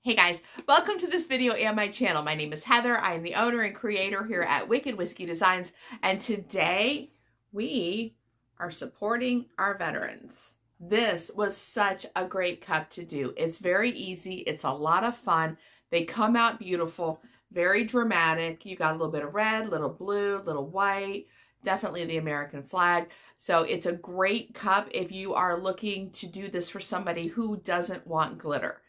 Hey guys, welcome to this video and my channel. My name is Heather. I am the owner and creator here at Wicked Whiskey Designs, and today we are supporting our veterans. This was such a great cup to do. It's very easy. It's a lot of fun. They come out beautiful, very dramatic. You got a little bit of red, little blue, little white, definitely the American flag. So it's a great cup if you are looking to do this for somebody who doesn't want glitter.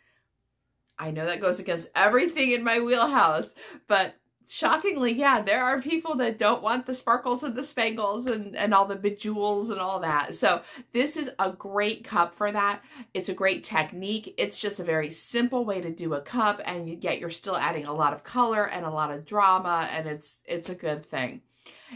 I know that goes against everything in my wheelhouse, but shockingly, yeah, there are people that don't want the sparkles and the spangles and all the bejewels and all that. So this is a great cup for that. It's a great technique. It's just a very simple way to do a cup, and yet you're still adding a lot of color and a lot of drama, and it's a good thing.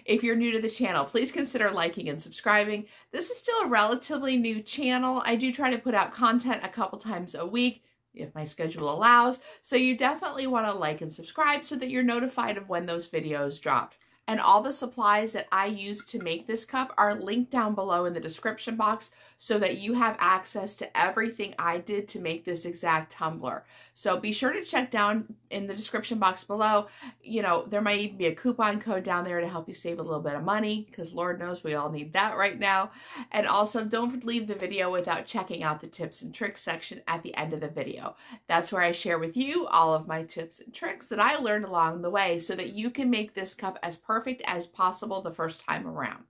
If you're new to the channel, please consider liking and subscribing. This is still a relatively new channel. I do try to put out content a couple times a week, if my schedule allows. So you definitely want to like and subscribe so that you're notified of when those videos drop. And all the supplies that I use to make this cup are linked down below in the description box so that you have access to everything I did to make this exact tumbler. So be sure to check down in the description box below. You know, there might even be a coupon code down there to help you save a little bit of money, because Lord knows we all need that right now. And also don't leave the video without checking out the tips and tricks section at the end of the video. That's where I share with you all of my tips and tricks that I learned along the way so that you can make this cup as perfect as possible the first time around.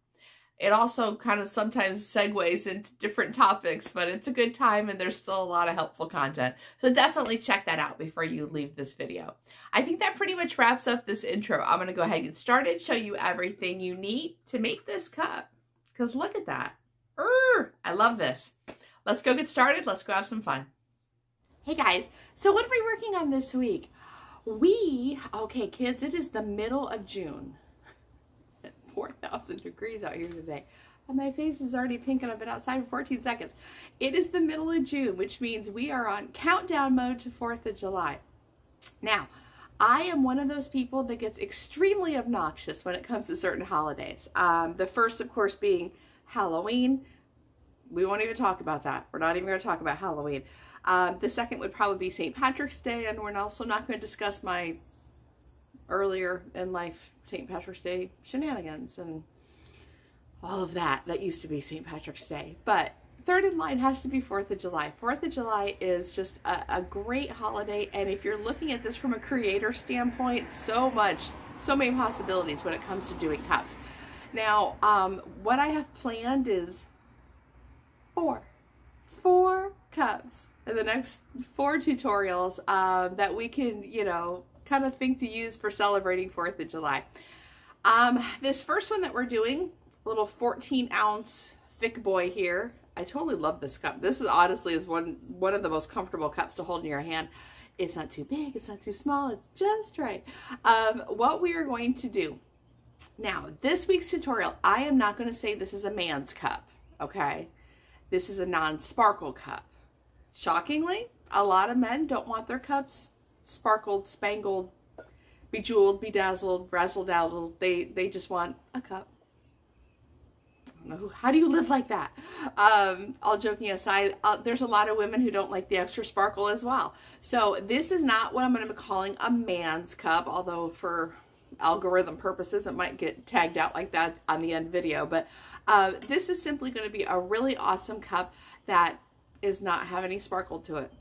It also kind of sometimes segues into different topics, but it's a good time and there's still a lot of helpful content. So definitely check that out before you leave this video. I think that pretty much wraps up this intro. I'm going to go ahead and get started, show you everything you need to make this cup. Because look at that. I love this. Let's go get started. Let's go have some fun. Hey guys, so what are we working on this week? Okay kids, it is the middle of June. 4,000 degrees out here today. And my face is already pink and I've been outside for 14 seconds. It is the middle of June, which means we are on countdown mode to 4th of July. Now, I am one of those people that gets extremely obnoxious when it comes to certain holidays. The first, of course, being Halloween. We won't even talk about that. We're not even going to talk about Halloween. The second would probably be St. Patrick's Day, and we're also not going to discuss my earlier in life St. Patrick's Day shenanigans and all of that. That used to be St. Patrick's Day. But third in line has to be 4th of July. 4th of July is just a great holiday, and if you're looking at this from a creator standpoint, so many possibilities when it comes to doing cups. Now, what I have planned is four cups in the next 4 tutorials that we can, you know, kind of think to use for celebrating 4th of July. This first one that we're doing, a little 14-ounce thick boy here. I totally love this cup. This is honestly one of the most comfortable cups to hold in your hand. It's not too big, it's not too small, it's just right. What we are going to do now, this week's tutorial, I am not going to say this is a man's cup, okay? This is a non-sparkle cup. Shockingly, a lot of men don't want their cups sparkled, spangled, bejeweled, bedazzled, razzle-dazzled. They just want a cup. I don't know, how do you live like that? All joking aside, there's a lot of women who don't like the extra sparkle as well. So this is not what I'm going to be calling a man's cup, although for algorithm purposes it might get tagged out like that on the end video. But this is simply going to be a really awesome cup that is not have any sparkle to it.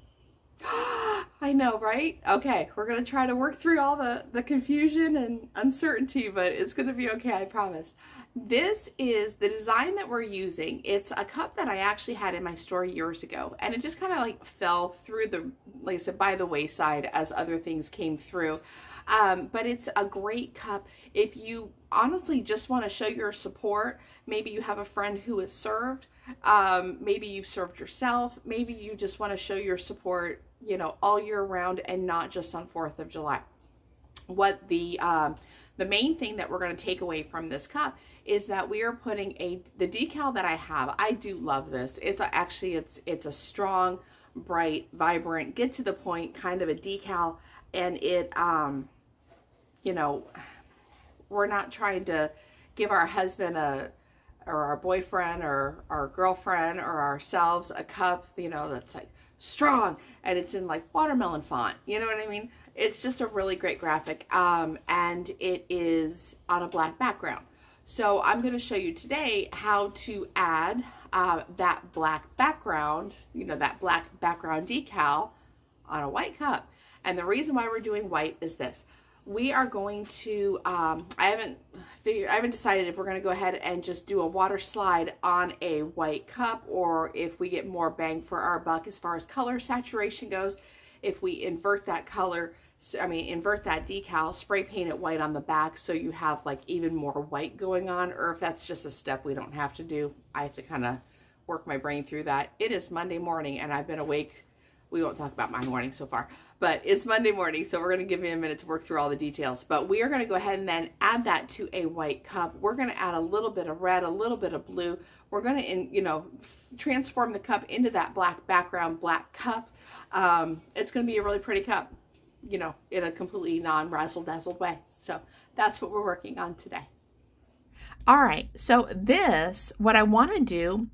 I know, right? Okay, we're going to try to work through all the confusion and uncertainty, but it's going to be okay, I promise. This is the design that we're using. It's a cup that I actually had in my store years ago, and it just kind of like fell through the, like I said, by the wayside as other things came through. But it's a great cup if you honestly just want to show your support. Maybe you have a friend who is served. Maybe you've served yourself. Maybe you just want to show your support, you know, all year round and not just on 4th of July. What the main thing that we're going to take away from this cup is that we are putting the decal that I have. I do love this. It's a strong, bright, vibrant, get to the point kind of a decal, and it, you know, we're not trying to give our husband or our boyfriend or our girlfriend or ourselves a cup, you know, that's like strong, and it's in like watermelon font. You know what I mean? It's just a really great graphic, and it is on a black background. So I'm going to show you today how to add that black background, you know, that black background decal on a white cup. And the reason why we're doing white is this. We are going to, I haven't decided if we're going to go ahead and just do a water slide on a white cup, or if we get more bang for our buck as far as color saturation goes, if we invert that color, invert that decal, spray paint it white on the back so you have like even more white going on, or if that's just a step we don't have to do. I have to kind of work my brain through that. It is Monday morning and I've been awake. We won't talk about my morning so far, but it's Monday morning, so we're going to give you a minute to work through all the details. But we are going to go ahead and then add that to a white cup. We're going to add a little bit of red, a little bit of blue. We're going to, you know, transform the cup into that black background, black cup. It's going to be a really pretty cup, you know, in a completely non-razzle-dazzled way. So that's what we're working on today. All right, so this, what I want to do,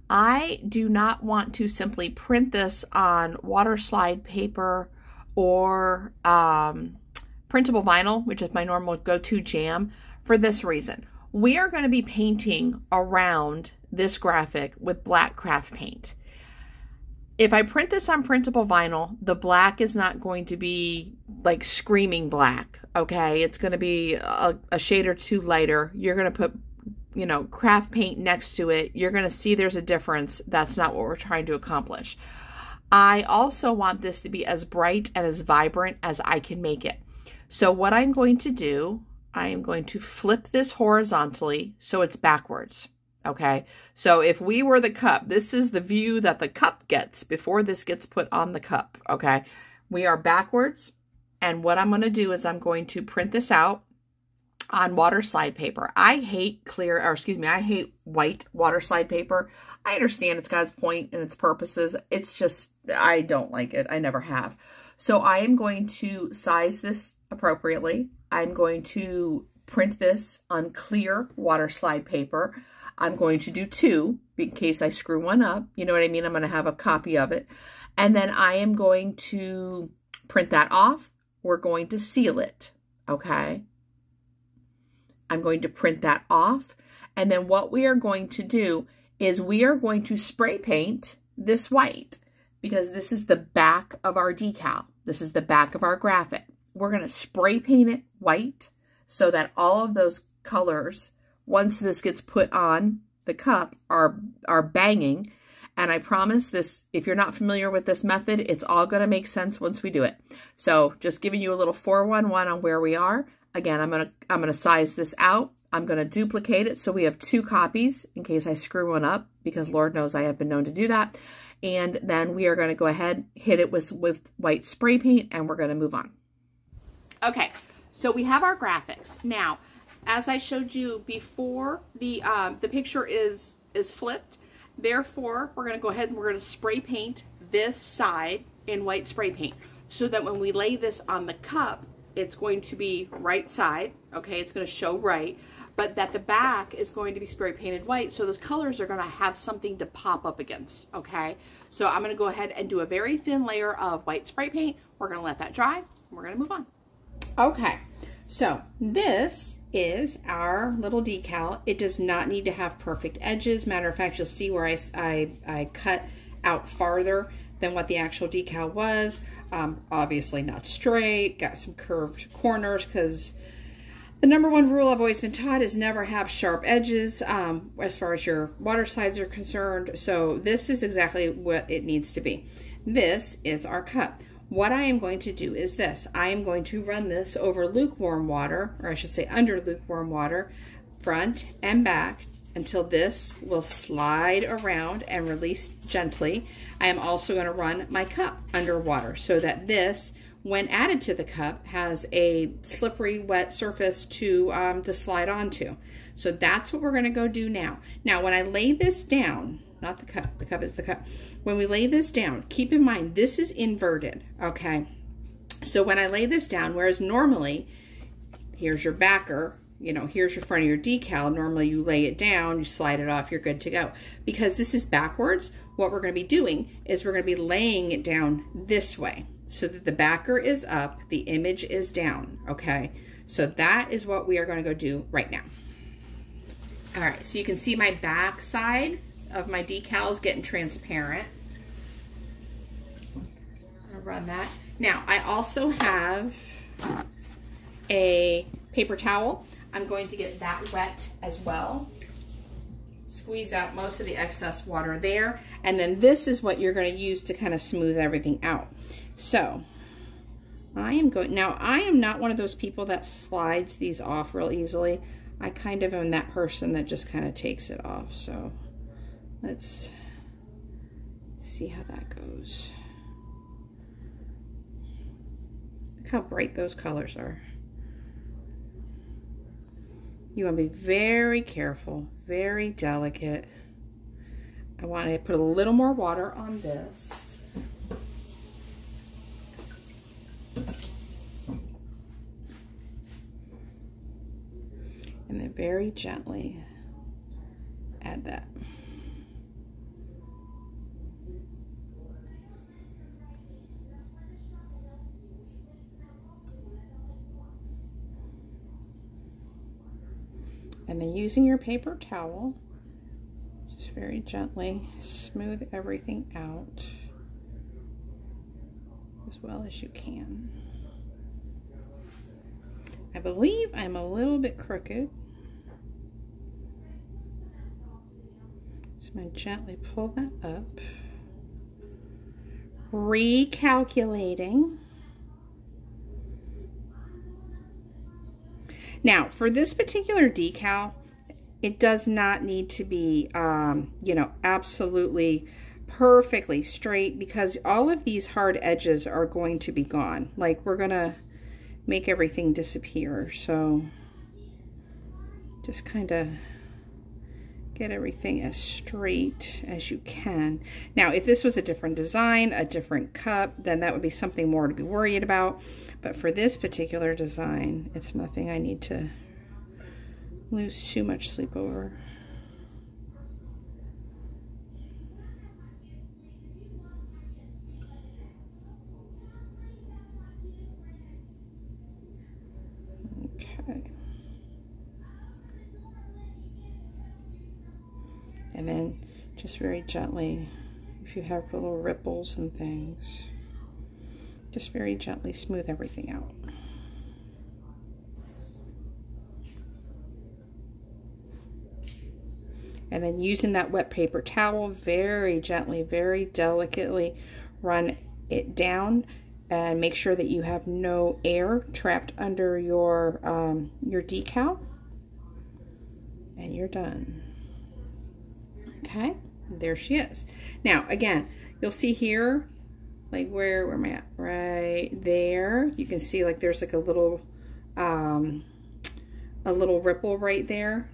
I do not want to simply print this on water slide paper or printable vinyl, which is my normal go-to jam, for this reason. We are going to be painting around this graphic with black craft paint. If I print this on printable vinyl, the black is not going to be like screaming black, okay? It's going to be a shade or two lighter. You're going to put, you know, craft paint next to it. You're going to see there's a difference. That's not what we're trying to accomplish. I also want this to be as bright and as vibrant as I can make it. So what I'm going to do, I am going to flip this horizontally so it's backwards. Okay, so if we were the cup, this is the view that the cup gets before this gets put on the cup, okay? We are backwards, and what I'm going to do is I'm going to print this out on water slide paper. I hate I hate white water slide paper. I understand it's got its point and its purposes. It's just, I don't like it. I never have. So I am going to size this appropriately. I'm going to print this on clear water slide paper. I'm going to do two in case I screw one up. You know what I mean? I'm going to have a copy of it. And then I am going to print that off. We're going to seal it. Okay. I'm going to print that off. And then what we are going to do is we are going to spray paint this white, because this is the back of our decal. This is the back of our graphic. We're going to spray paint it white so that all of those colors, once this gets put on the cup, are banging. And I promise this, if you're not familiar with this method, it's all going to make sense once we do it. So just giving you a little 411 on where we are. Again, I'm going to size this out. I'm going to duplicate it so we have two copies in case I screw one up, because Lord knows I have been known to do that. And then we are going to go ahead, hit it with white spray paint, and we're going to move on. Okay, so we have our graphics. Now, as I showed you before, the picture is flipped. Therefore, we're going to go ahead and we're going to spray paint this side in white spray paint so that when we lay this on the cup, it's going to be right side, okay? It's going to show right, but that the back is going to be spray painted white, so those colors are going to have something to pop up against, okay? So I'm going to go ahead and do a very thin layer of white spray paint. We're going to let that dry, and we're going to move on. Okay, so this is our little decal. It does not need to have perfect edges. Matter of fact, you'll see where I cut out farther than what the actual decal was. Obviously not straight, got some curved corners, because the #1 rule I've always been taught is never have sharp edges as far as your water slides are concerned. So this is exactly what it needs to be. This is our cup. What I am going to do is this. I am going to run this over lukewarm water, or I should say under lukewarm water, front and back, until this will slide around and release gently. I am also going to run my cup underwater so that this, when added to the cup, has a slippery, wet surface to slide onto. So that's what we're going to go do now. Now, when I lay this down, not the cup is the cup. When we lay this down, keep in mind, this is inverted, okay? So when I lay this down, whereas normally, here's your backer, you know, here's your front of your decal. Normally you lay it down, you slide it off, you're good to go. Because this is backwards, what we're going to be doing is we're going to be laying it down this way so that the backer is up, the image is down, okay? So that is what we are going to go do right now. All right, so you can see my back side of my decals getting transparent. I'm going to run that. Now, I also have a paper towel. I'm going to get that wet as well. Squeeze out most of the excess water there. And then this is what you're going to use to kind of smooth everything out. So I am going, now I am not one of those people that slides these off real easily. I kind of am that person that just kind of takes it off. So let's see how that goes. Look how bright those colors are. You want to be very careful, very delicate. I want to put a little more water on this. And then very gently add that. And then using your paper towel, just very gently smooth everything out as well as you can. I believe I'm a little bit crooked. So I'm going to gently pull that up. Recalculating. Now, for this particular decal, it does not need to be, you know, absolutely perfectly straight, because all of these hard edges are going to be gone. Like, we're going to make everything disappear. So just kind of get everything as straight as you can. Now, if this was a different design, a different cup, then that would be something more to be worried about. But for this particular design, it's nothing I need to lose too much sleep over. Okay. And then just very gently, if you have little ripples and things, just very gently smooth everything out. And then using that wet paper towel, very gently, very delicately run it down and make sure that you have no air trapped under your decal. And you're done. Okay, there she is. Now, again, you'll see here, like where am I at? Right there. You can see like there's like a little ripple right there.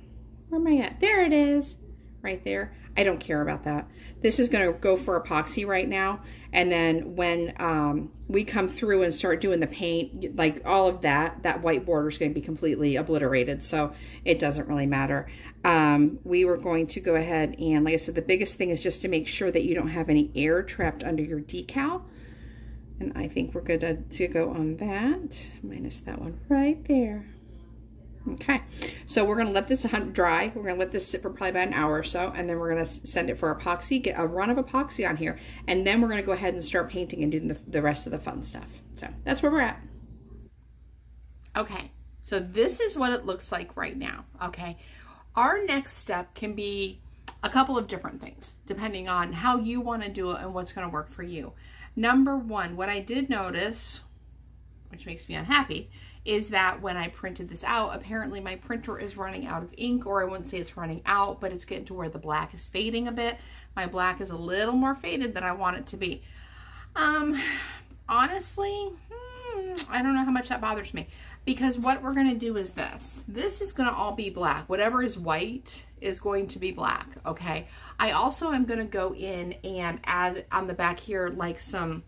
Where am I at? There it is, right there. I don't care about that. This is going to go for epoxy right now, and then when we come through and start doing the paint, like all of that white border is going to be completely obliterated, so it doesn't really matter. We were going to go ahead and, like I said, the biggest thing is just to make sure that you don't have any air trapped under your decal, and I think we're good to go on that, minus that one right there. Okay, so we're going to let this dry. We're going to let this sit for probably about an hour or so, and then we're going to send it for epoxy, get a run of epoxy on here, and then we're going to go ahead and start painting and doing the rest of the fun stuff. So that's where we're at. Okay, so this is what it looks like right now, okay? Our next step can be a couple of different things, depending on how you want to do it and what's going to work for you. Number one, what I did notice, which makes me unhappy, is that when I printed this out, apparently my printer is running out of ink, or I wouldn't say it's running out, but it's getting to where the black is fading a bit. My black is a little more faded than I want it to be. Honestly, I don't know how much that bothers me, because what we're going to do is this. This is going to all be black. Whatever is white is going to be black, okay? I also am going to go in and add on the back here like some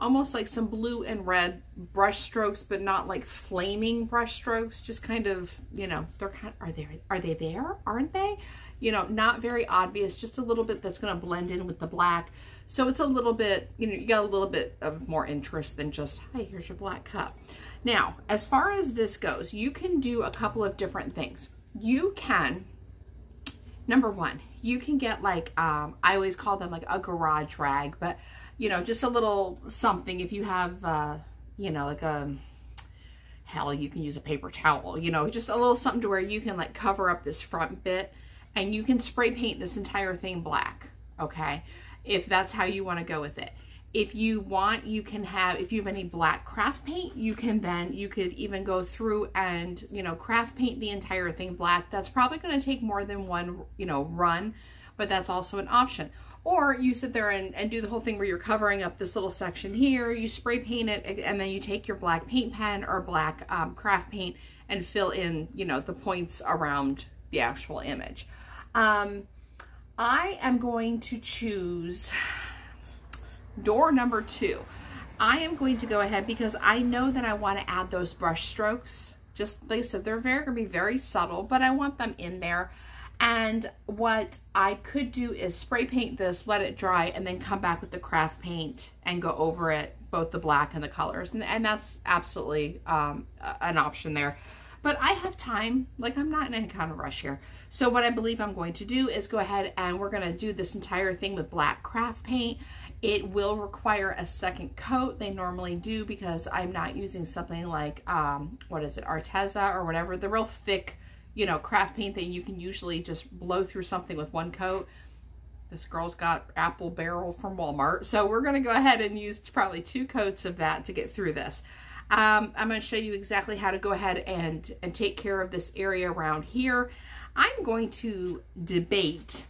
almost like some blue and red brush strokes, but not like flaming brush strokes, just kind of, you know, they're kind of, are they there? Aren't they? You know, not very obvious, just a little bit that's going to blend in with the black. So it's a little bit, you know, you got a little bit of more interest than just, hey, here's your black cup. Now, as far as this goes, you can do a couple of different things. You can, number one, you can get like, I always call them like a garage rag, but you know, just a little something. If you have, you know, like hell, you can use a paper towel, you know, just a little something to where you can like cover up this front bit, and you can spray paint this entire thing black, okay? If that's how you want to go with it. If you want, you can have, if you have any black craft paint, you can then, you could even go through and, you know, craft paint the entire thing black. That's probably going to take more than one, you know, run, but that's also an option. Or you sit there and do the whole thing where you're covering up this little section here, you spray paint it, and then you take your black paint pen or black craft paint and fill in, you know, the points around the actual image. I am going to choose door number 2. I am going to go ahead because I know that I want to add those brush strokes. Just like I said, they're going to be very subtle, but I want them in there. And what I could do is spray paint this, let it dry, and then come back with the craft paint and go over it, both the black and the colors. And that's absolutely an option there. But I have time, like I'm not in any kind of rush here. So what I believe I'm going to do is go ahead and we're going to do this entire thing with black craft paint. It will require a second coat. They normally do because I'm not using something like, what is it, Arteza or whatever, the real thick, you know, craft paint that you can usually just blow through something with one coat. This girl's got Apple Barrel from Walmart. So we're going to go ahead and use probably 2 coats of that to get through this. I'm going to show you exactly how to go ahead and take care of this area around here. I'm going to debate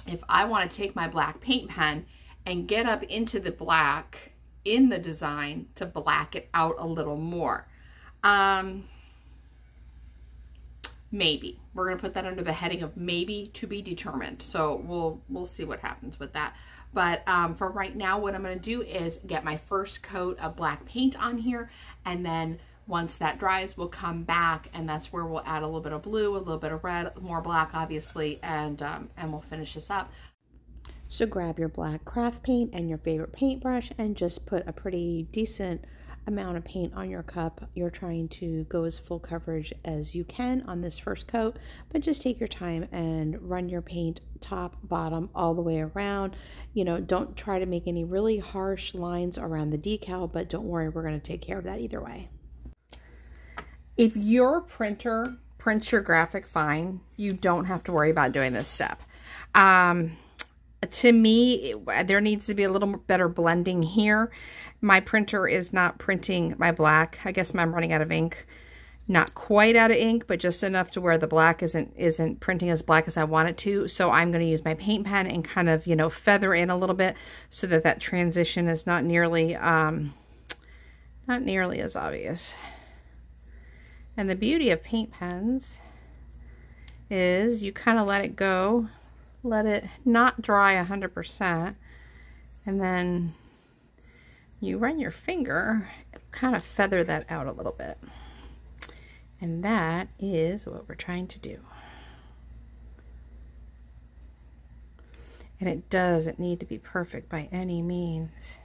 if I want to take my black paint pen and get up into the black in the design to black it out a little more. Maybe. We're going to put that under the heading of maybe to be determined. So we'll see what happens with that. But for right now, what I'm going to do is get my first coat of black paint on here. And then once that dries, we'll come back and that's where we'll add a little bit of blue, a little bit of red, more black, obviously, and we'll finish this up. So grab your black craft paint and your favorite paintbrush and just put a pretty decent amount of paint on your cup. You're trying to go as full coverage as you can on this first coat, but just take your time and run your paint top, bottom, all the way around. You know, don't try to make any really harsh lines around the decal, but don't worry, we're going to take care of that either way. If your printer prints your graphic fine, you don't have to worry about doing this step. To me, there needs to be a little better blending here. My printer is not printing my black. I guess I'm running out of ink. Not quite out of ink, but just enough to where the black isn't printing as black as I want it to. So I'm going to use my paint pen and kind of, you know, feather in a little bit so that that transition is not nearly as obvious. And the beauty of paint pens is you kind of let it go. Let it not dry 100%, and then you run your finger, it'll kind of feather that out a little bit. And that is what we're trying to do. And it doesn't need to be perfect by any means.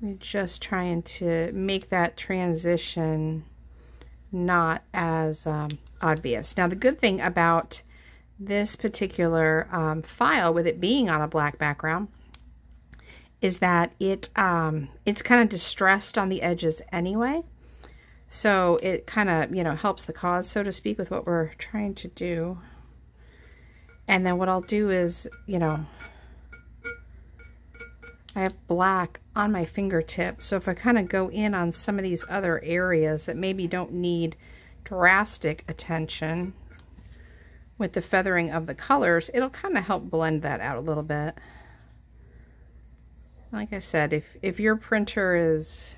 We're just trying to make that transition not as obvious. Now, the good thing about this particular file, with it being on a black background, is that it's kind of distressed on the edges anyway. So it kind of, you know, helps the cause, so to speak, with what we're trying to do. And then what I'll do is, you know, I have black on my fingertip. So if I kind of go in on some of these other areas that maybe don't need drastic attention, with the feathering of the colors, it'll kind of help blend that out a little bit. Like I said, if your printer is,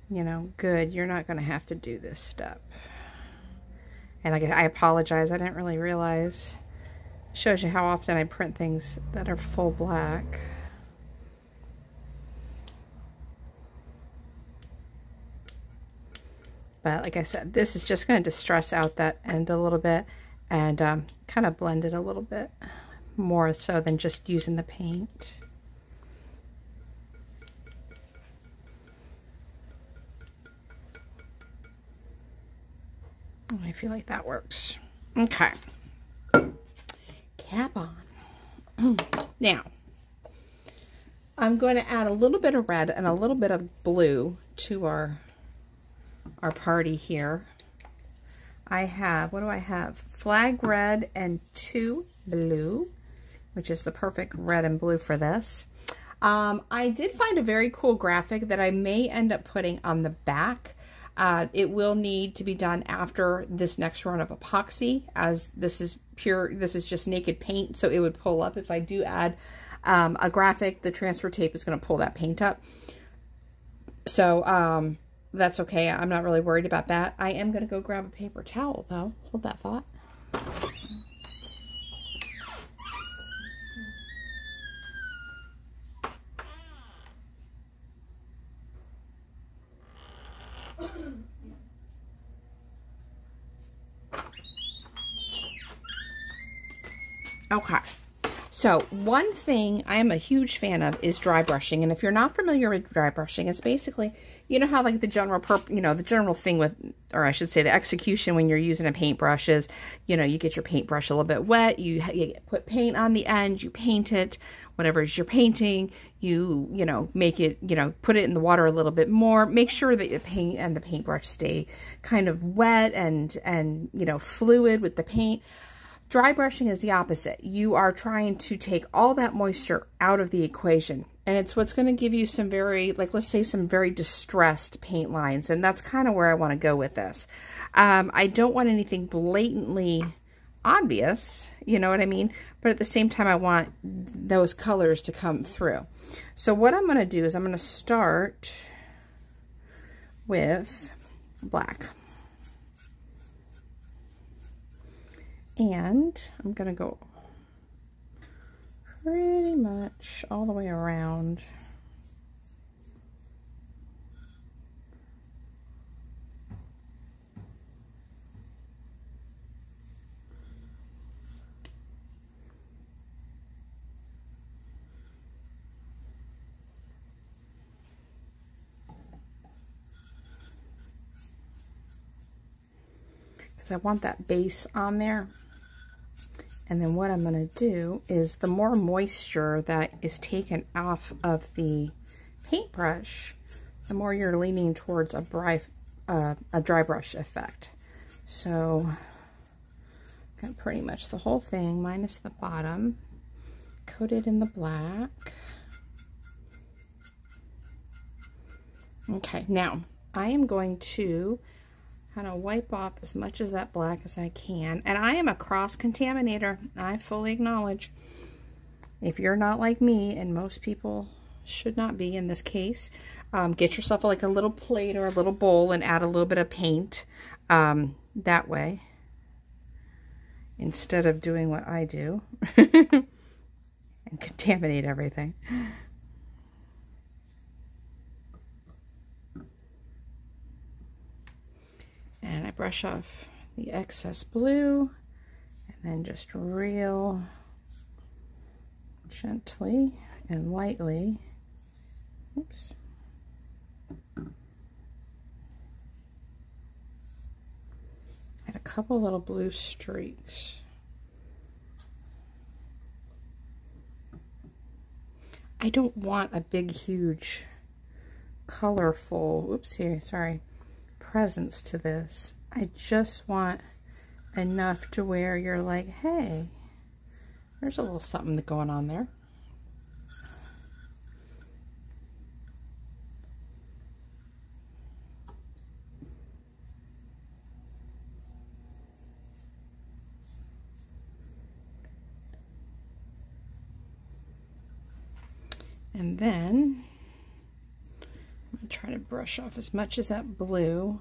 you know, good, you're not going to have to do this step. And I apologize, I didn't really realize. It shows you how often I print things that are full black. But like I said, this is just going to distress out that end a little bit and kind of blend it a little bit more so than just using the paint. I feel like that works. Okay. Cap on. Now, I'm going to add a little bit of red and a little bit of blue to our party here. I have, what do I have? Flag red and 2 blue, which is the perfect red and blue for this. I did find a very cool graphic that I may end up putting on the back. It will need to be done after this next run of epoxy, as this is pure, this is just naked paint, so it would pull up. If I do add a graphic, the transfer tape is going to pull that paint up. So that's okay. I'm not really worried about that. I am going to go grab a paper towel, though. Hold that thought. Okay, so one thing I am a huge fan of is dry brushing. And if you're not familiar with dry brushing, it's basically, you know how like the general the general thing with, or I should say the execution when you're using a paintbrush is, you know, you get your paintbrush a little bit wet, you put paint on the end, you paint it, whatever is you're painting, you know, make it, you know, put it in the water a little bit more, make sure that the paint and the paintbrush stay kind of wet and you know, fluid with the paint. Dry brushing is the opposite. You are trying to take all that moisture out of the equation. And it's what's going to give you some very, like, let's say some very distressed paint lines. And that's kind of where I want to go with this. I don't want anything blatantly obvious, you know what I mean? But at the same time, I want those colors to come through. So what I'm going to do is I'm going to start with black. And I'm going to go pretty much all the way around. Because I want that base on there. And then what I'm going to do is the more moisture that is taken off of the paintbrush, the more you're leaning towards a dry brush effect. So got pretty much the whole thing minus the bottom coated in the black. Okay, now I am going to kind of wipe off as much of that black as I can. And I am a cross contaminator. I fully acknowledge. If you're not like me, and most people should not be in this case, get yourself like a little plate or a little bowl and add a little bit of paint that way, instead of doing what I do and contaminate everything. And I brush off the excess blue and then just real gently and lightly, oops, add a couple little blue streaks. I don't want a big, huge, colorful, oops, here, sorry, presence to this. I just want enough to where you're like, hey, there's a little something going on there. And then I'm going to try to brush off as much as that blue.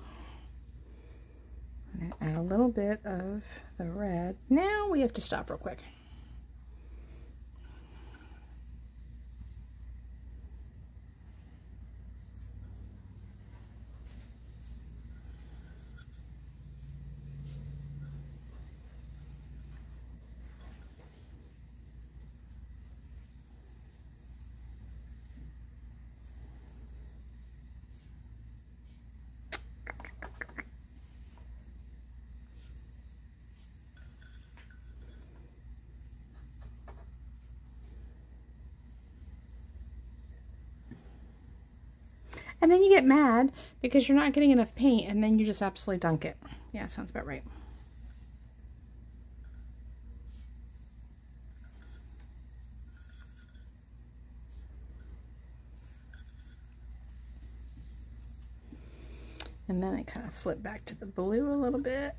And add a little bit of the red. Now we have to stop real quick. And then you get mad because you're not getting enough paint, and then you just absolutely dunk it. Yeah, sounds about right. And then I kind of flip back to the blue a little bit.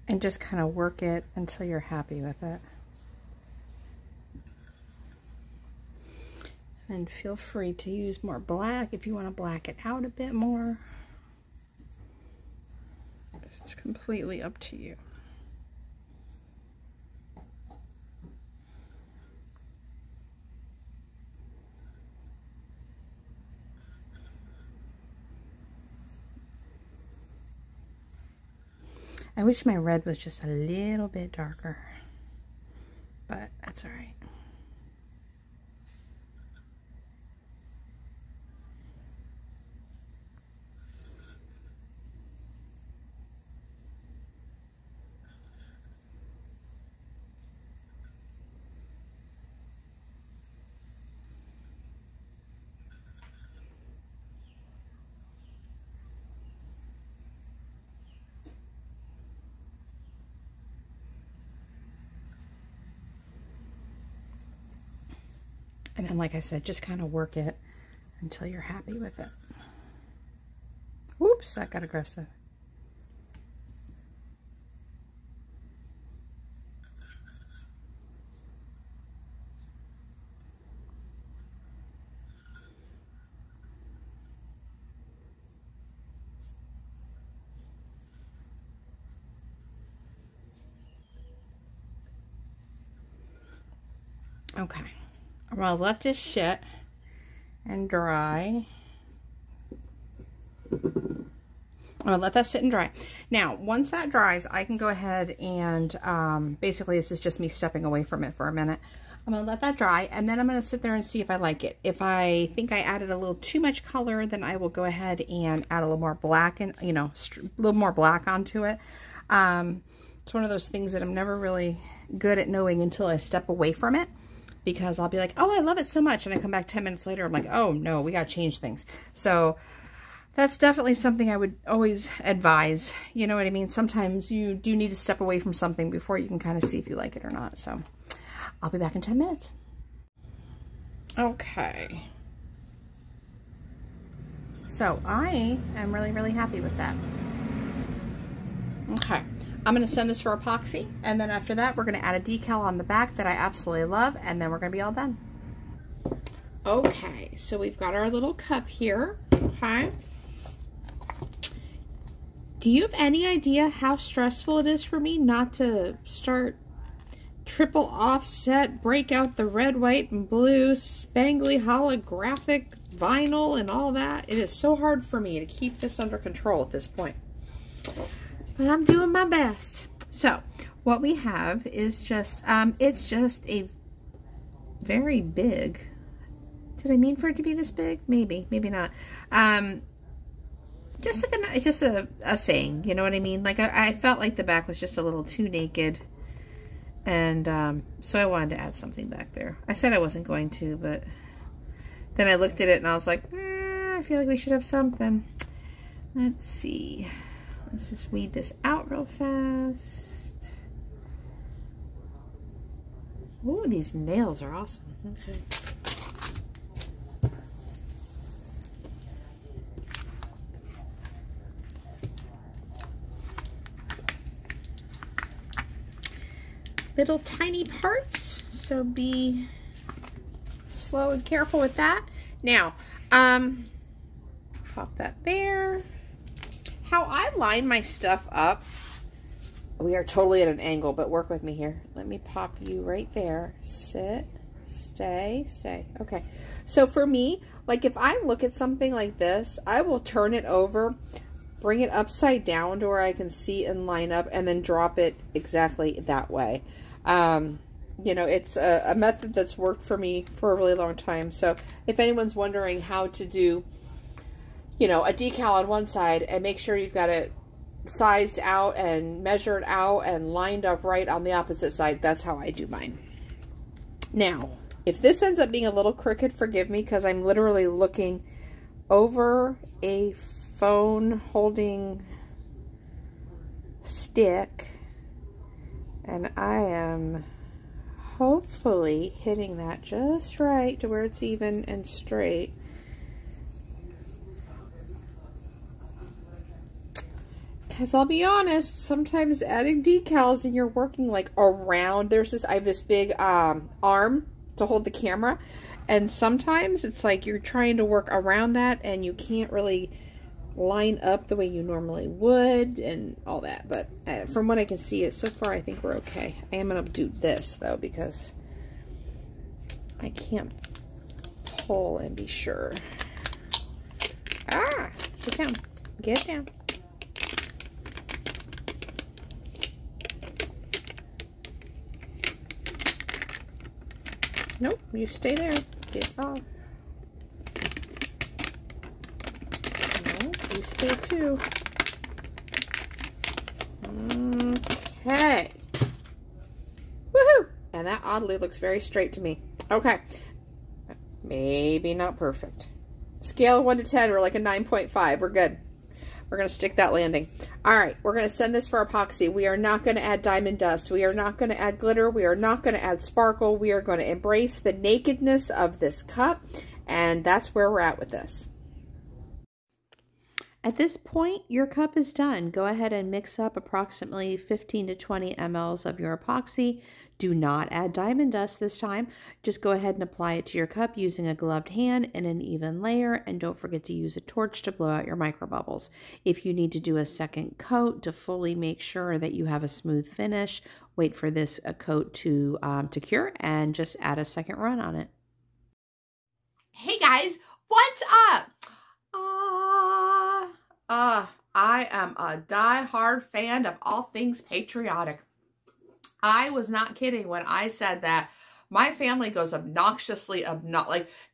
And just kind of work it until you're happy with it. And feel free to use more black if you want to black it out a bit more. This is completely up to you. I wish my red was just a little bit darker, but that's all right. And then, like I said, just kind of work it until you're happy with it. Whoops, that got aggressive. Okay. I'm going to let this sit and dry. I'm going to let that sit and dry. Now, once that dries, I can go ahead and basically this is just me stepping away from it for a minute. I'm going to let that dry, and then I'm going to sit there and see if I like it. If I think I added a little too much color, then I will go ahead and add a little more black and, you know, a little more black onto it. It's one of those things that I'm never really good at knowing until I step away from it. Because I'll be like, oh, I love it so much. And I come back 10 minutes later, I'm like, oh, no, we got to change things. So that's definitely something I would always advise. You know what I mean? Sometimes you do need to step away from something before you can kind of see if you like it or not. So I'll be back in 10 minutes. Okay. So I am really, really happy with that. Okay. I'm going to send this for epoxy, and then after that we're going to add a decal on the back that I absolutely love, and then we're going to be all done. Okay, so we've got our little cup here. Okay. Do you have any idea how stressful it is for me not to start triple offset, break out the red, white, and blue, spangly holographic vinyl and all that? It is so hard for me to keep this under control at this point. But I'm doing my best. So what we have is just, it's just a very big, did I mean for it to be this big? Maybe, maybe not. Just like it's just a saying, you know what I mean? Like I felt like the back was just a little too naked. And so I wanted to add something back there. I said I wasn't going to, but then I looked at it and I was like, I feel like we should have something. Let's see. Let's just weed this out real fast. Ooh, these nails are awesome. Okay. Little tiny parts, so be slow and careful with that. Now, pop that there. How I line my stuff up, we are totally at an angle, but work with me here. Let me pop you right there. Sit, stay, stay. Okay. So for me, like if I look at something like this, I will turn it over, bring it upside down to where I can see and line up, and then drop it exactly that way. You know, it's a method that's worked for me for a really long time. So if anyone's wondering how to do, you know, a decal on one side and make sure you've got it sized out and measured out and lined up right on the opposite side, that's how I do mine. Now, if this ends up being a little crooked, forgive me, because I'm literally looking over a phone holding stick, and I am hopefully hitting that just right to where it's even and straight. Because I'll be honest, sometimes adding decals and you're working like around, I have this big arm to hold the camera, and sometimes it's like you're trying to work around that and you can't really line up the way you normally would and all that. But from what I can see, so far I think we're okay. I am going to do this though, because I can't pull and be sure. Ah, get down, get down. Nope, you stay there. Get off. Nope, you stay too. Okay. Woohoo! And that oddly looks very straight to me. Okay. Maybe not perfect. Scale of 1 to 10, we're like a 9.5. We're good. We're going to stick that landing. All right, we're going to send this for epoxy. We are not going to add diamond dust. We are not going to add glitter. We are not going to add sparkle. We are going to embrace the nakedness of this cup, and that's where we're at with this. At this point, your cup is done. Go ahead and mix up approximately 15 to 20 mLs of your epoxy. Do not add diamond dust this time. Just go ahead and apply it to your cup using a gloved hand in an even layer, and don't forget to use a torch to blow out your microbubbles. If you need to do a second coat to fully make sure that you have a smooth finish, wait for this coat to cure and just add a second run on it. Hey guys, what's up? I am a die-hard fan of all things patriotic. I was not kidding when I said that my family goes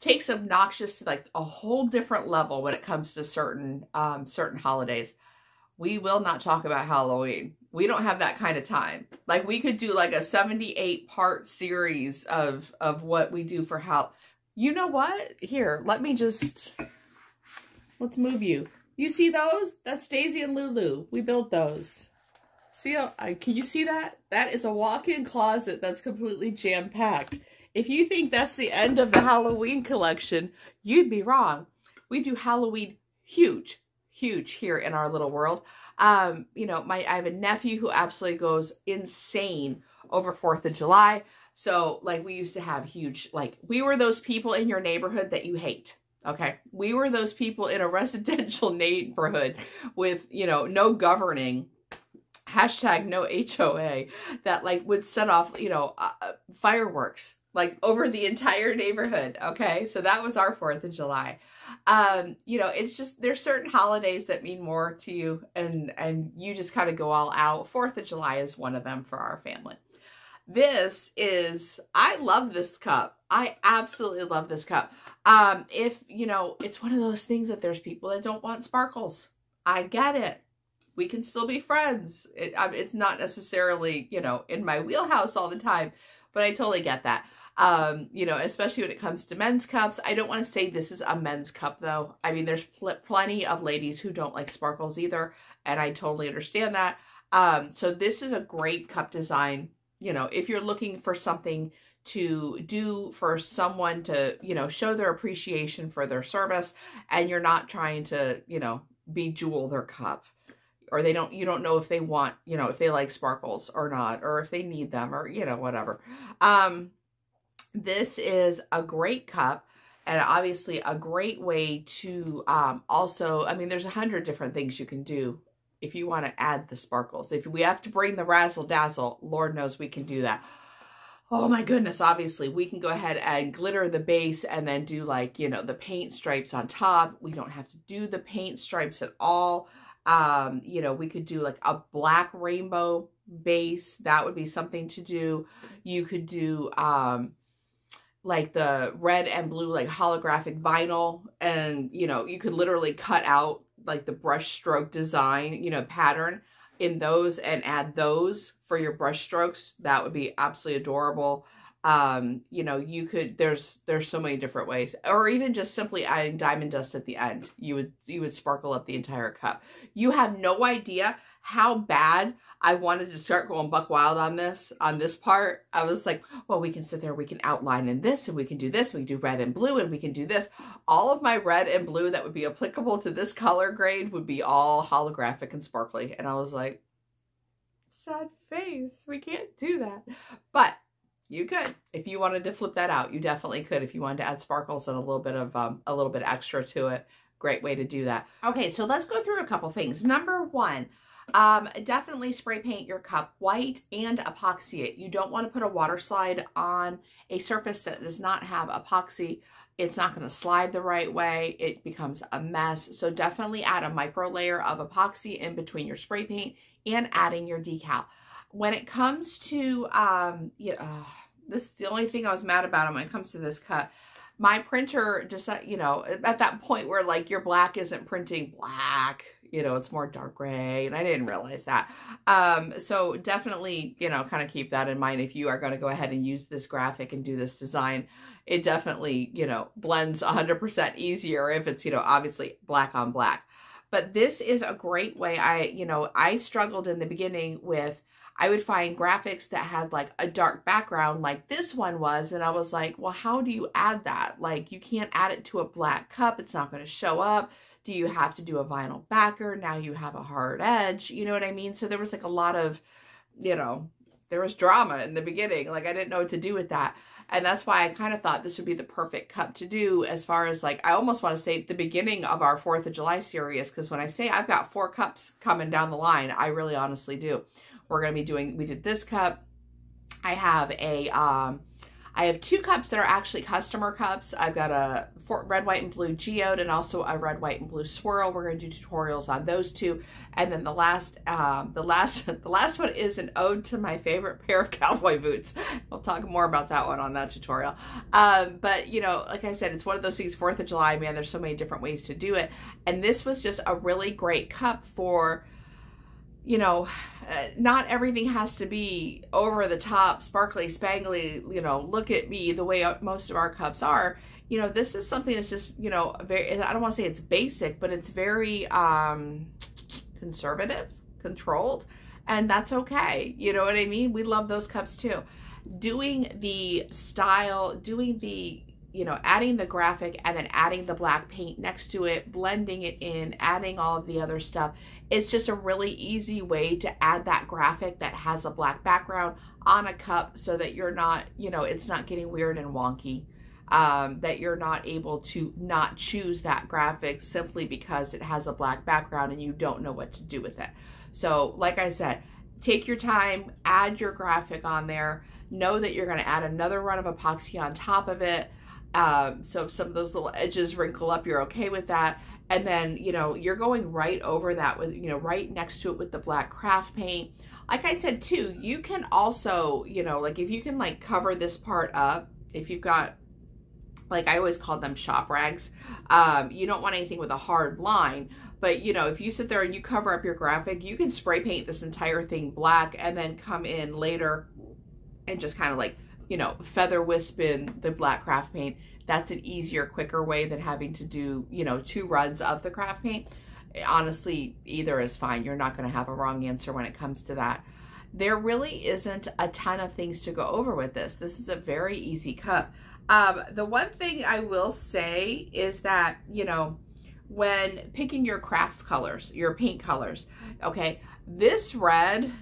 takes obnoxious to like a whole different level when it comes to certain holidays. We will not talk about Halloween. We don't have that kind of time. Like, we could do like a 78-part series of what we do for Halloween. You know what? Here, let's move you. You see those? That's Daisy and Lulu. We built those. See, can you see that? That is a walk-in closet that's completely jam-packed. If you think that's the end of the Halloween collection, you'd be wrong. We do Halloween huge here in our little world. You know, I have a nephew who absolutely goes insane over 4th of July. So, like, we used to have huge, like, we were those people in your neighborhood that you hate. Okay, we were those people in a residential neighborhood with, you know, no governing, hashtag no HOA, that like would set off, you know, fireworks like over the entire neighborhood. Okay, so that was our 4th of July. You know, it's just, there's certain holidays that mean more to you, and you just kind of go all out. 4th of July is one of them for our family. I love this cup. I absolutely love this cup. If, you know, it's one of those things that there's people that don't want sparkles. I get it. We can still be friends. It's not necessarily, you know, in my wheelhouse all the time, but I totally get that. You know, especially when it comes to men's cups. I don't want to say this is a men's cup though. I mean, there's plenty of ladies who don't like sparkles either, and I totally understand that. So this is a great cup design. You know, if you're looking for something to do for someone to, you know, show their appreciation for their service, and you're not trying to, you know, bejewel their cup, or you don't know if they want, you know, if they like sparkles or not, or if they need them, or, you know, whatever. This is a great cup, and obviously a great way to also, I mean, there's 100 different things you can do if you want to add the sparkles. If we have to bring the razzle dazzle, Lord knows we can do that. Oh my goodness, obviously we can go ahead and glitter the base and then do, like, you know, the paint stripes on top. We don't have to do the paint stripes at all. You know, we could do like a black rainbow base. That would be something to do. You could do like the red and blue, like holographic vinyl, and, you know, you could literally cut out like the brush stroke design, you know, pattern in those and add those for your brush strokes. That would be absolutely adorable. You know, you could, there's so many different ways, or even just simply adding diamond dust at the end. You would sparkle up the entire cup. You have no idea how bad I wanted to start going buck wild on this part. I was like, well, we can sit there, we can outline in this, and we can do this, we can do red and blue, and we can do this. All of my red and blue that would be applicable to this color grade would be all holographic and sparkly. And I was like, sad face, we can't do that. But you could, if you wanted to flip that out, you definitely could. If you wanted to add sparkles and a little bit extra to it, great way to do that. Okay, so let's go through a couple things. Number one, definitely spray paint your cup white and epoxy it. You don't want to put a water slide on a surface that does not have epoxy. It's not going to slide the right way. It becomes a mess. So definitely add a micro layer of epoxy in between your spray paint and adding your decal. When it comes to, this is the only thing I was mad about when it comes to this cut. My printer just, you know, at that point where like your black isn't printing black, you know, it's more dark gray, and I didn't realize that. So definitely, you know, kind of keep that in mind if you are going to go ahead and use this graphic and do this design. It definitely, you know, blends 100% easier if it's, you know, obviously black on black. But this is a great way. I struggled in the beginning with, I would find graphics that had like a dark background like this one was. And I was like, well, how do you add that? Like, you can't add it to a black cup. It's not going to show up. Do you have to do a vinyl backer? Now you have a hard edge. You know what I mean? So there was like a lot of, you know, there was drama in the beginning. Like, I didn't know what to do with that. And that's why I kind of thought this would be the perfect cup to do, as far as like, I almost want to say the beginning of our 4th of July series. Because when I say I've got 4 cups coming down the line, I really honestly do. We're going to be doing, we did this cup. I have I have 2 cups that are actually customer cups. I've got a red, white, and blue geode, and also a red, white, and blue swirl. We're going to do tutorials on those 2. And then the last one is an ode to my favorite pair of cowboy boots. We'll talk more about that one on that tutorial. But you know, like I said, it's one of those things, 4th of July, man, there's so many different ways to do it. And this was just a really great cup for, you know, not everything has to be over the top, sparkly, spangly, you know, look at me, the way most of our cups are. You know, this is something that's just, you know, very, I don't want to say it's basic, but it's very conservative, controlled, and that's okay. You know what I mean? We love those cups too. Doing the style, doing the, you know, adding the graphic and then adding the black paint next to it, blending it in, adding all of the other stuff. It's just a really easy way to add that graphic that has a black background on a cup, so that you're not, you know, it's not getting weird and wonky. That you're not able to not choose that graphic simply because it has a black background and you don't know what to do with it. So like I said, take your time, add your graphic on there. Know that you're going to add another run of epoxy on top of it. So if some of those little edges wrinkle up, you're okay with that. And then, you know, you're going right over that with, you know, right next to it with the black craft paint. Like I said too, you can also, you know, like if you can like cover this part up, if you've got, like I always call them shop rags, you don't want anything with a hard line. But, you know, if you sit there and you cover up your graphic, you can spray paint this entire thing black and then come in later and just kind of like, you know, feather wisp in the black craft paint. That's an easier, quicker way than having to do, you know, 2 runs of the craft paint. Honestly, either is fine. You're not going to have a wrong answer when it comes to that. There really isn't a ton of things to go over with this. This is a very easy cup. The one thing I will say is that, you know, when picking your craft colors, your paint colors, okay, this red,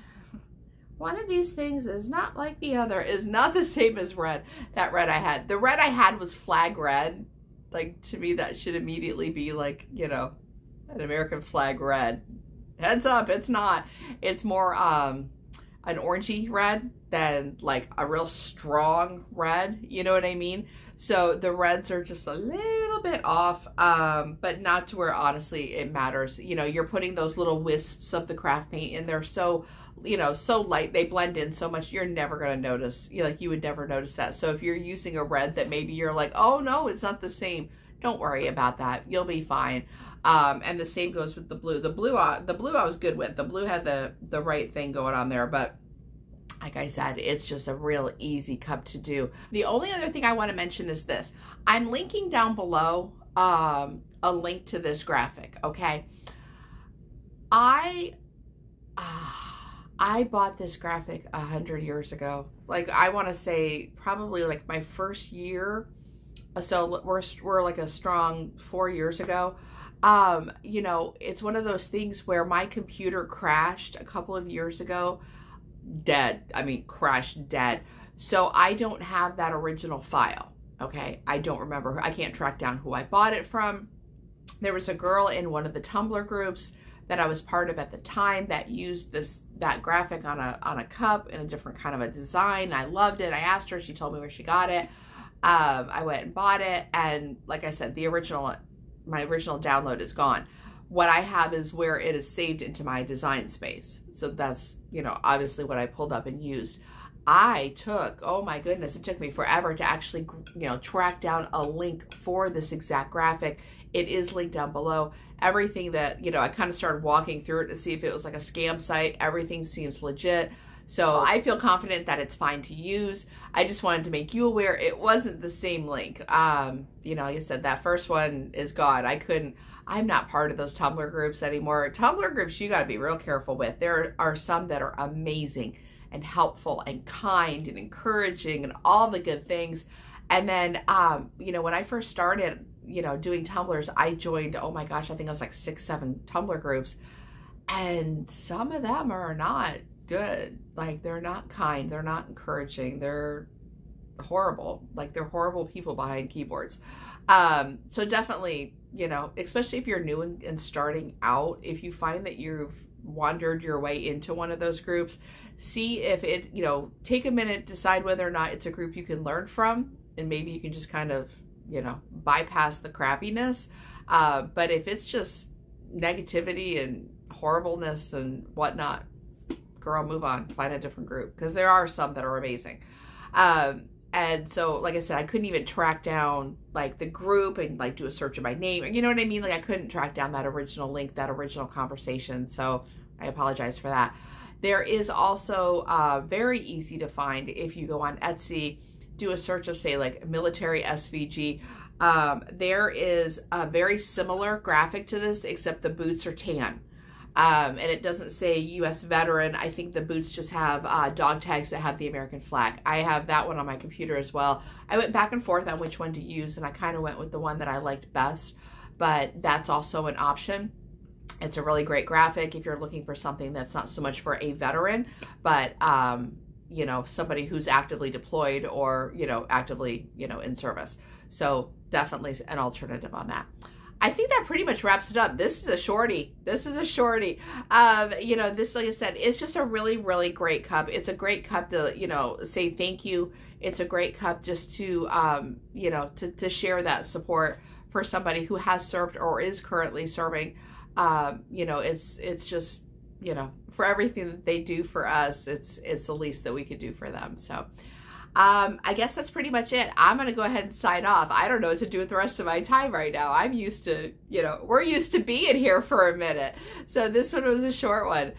one of these things is not like the other, is not the same as red, that red I had. The red I had was flag red. Like, to me, that should immediately be like, you know, an American flag red. Heads up, it's not. It's more an orangey red than like a real strong red, you know what I mean? So the reds are just a little bit off, but not to where honestly it matters. You know, you're putting those little wisps of the craft paint in there, so, you know, so light, they blend in so much, you're never going to notice, you know, like you would never notice that. So if you're using a red that maybe you're like, oh no, it's not the same, don't worry about that, you'll be fine. And the same goes with the blue. The blue I was good with. The blue had the right thing going on there, but like I said, it's just a real easy cup to do. The only other thing I want to mention is this. I'm linking down below a link to this graphic, okay? I bought this graphic 100 years ago. Like, I want to say probably like my first year. So we're like a strong 4 years ago. You know, it's one of those things where my computer crashed a couple of years ago. Dead. I mean, crashed dead. So I don't have that original file. Okay. I don't remember. I can't track down who I bought it from. There was a girl in one of the Tumblr groups that I was part of at the time that used that graphic on a cup in a different kind of a design. I loved it. I asked her, she told me where she got it. I went and bought it. And like I said, my original download is gone. What I have is where it is saved into my design space. So that's, you know, obviously what I pulled up and used. I took, oh my goodness, it took me forever to actually, you know, track down a link for this exact graphic. It is linked down below. Everything that, you know, I kind of started walking through it to see if it was like a scam site. Everything seems legit. So I feel confident that it's fine to use. I just wanted to make you aware it wasn't the same link. You know, like I said, that first one is gone. I'm not part of those Tumblr groups anymore. Tumblr groups, you got to be real careful with. There are some that are amazing and helpful and kind and encouraging and all the good things. And then, you know, when I first started, you know, doing Tumblrs, I joined, oh my gosh, I think it was like 6, 7 Tumblr groups. And some of them are not good. Like, they're not kind. They're not encouraging. They're horrible. Like, they're horrible people behind keyboards. So definitely, you know, especially if you're new and starting out, if you find that you've wandered your way into one of those groups, see if it, you know, take a minute, decide whether or not it's a group you can learn from, and maybe you can just kind of, you know, bypass the crappiness. But if it's just negativity and horribleness and whatnot, girl, move on, find a different group, because there are some that are amazing. And so, like I said, I couldn't even track down like the group and like do a search of my name. You know what I mean? Like, I couldn't track down that original link, that original conversation. So I apologize for that. There is also very easy to find if you go on Etsy, do a search of, say, like military SVG. There is a very similar graphic to this, except the boots are tan. And it doesn't say U.S. veteran. I think the boots just have dog tags that have the American flag. I have that one on my computer as well. I went back and forth on which one to use, and I kind of went with the one that I liked best, but that's also an option. It's a really great graphic if you're looking for something that's not so much for a veteran, but, you know, somebody who's actively deployed or, you know, actively, you know, in service. So definitely an alternative on that. I think that pretty much wraps it up. This is a shorty. This is a shorty. You know, this, like I said, it's just a really, really great cup. It's a great cup to, you know, say thank you. It's a great cup just to, you know, to share that support for somebody who has served or is currently serving. You know, it's just, you know, for everything that they do for us, it's the least that we could do for them. So, I guess that's pretty much it. I'm going to go ahead and sign off. I don't know what to do with the rest of my time right now. I'm used to, you know, we're used to being here for a minute. So this one was a short one.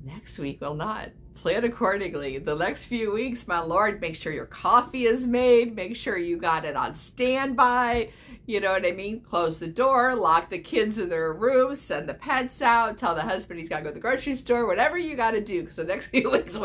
Next week will not. Plan accordingly. The next few weeks, my Lord, make sure your coffee is made. Make sure you got it on standby. You know what I mean? Close the door, lock the kids in their rooms, send the pets out, tell the husband he's got to go to the grocery store, whatever you got to do. Because the next few weeks,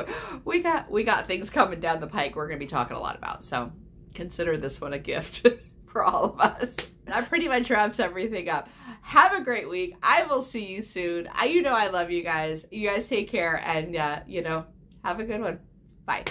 we got things coming down the pike we're going to be talking a lot about. So consider this one a gift for all of us. That pretty much wraps everything up. Have a great week. I will see you soon. You know I love you guys. You guys take care and, you know, have a good one. Bye.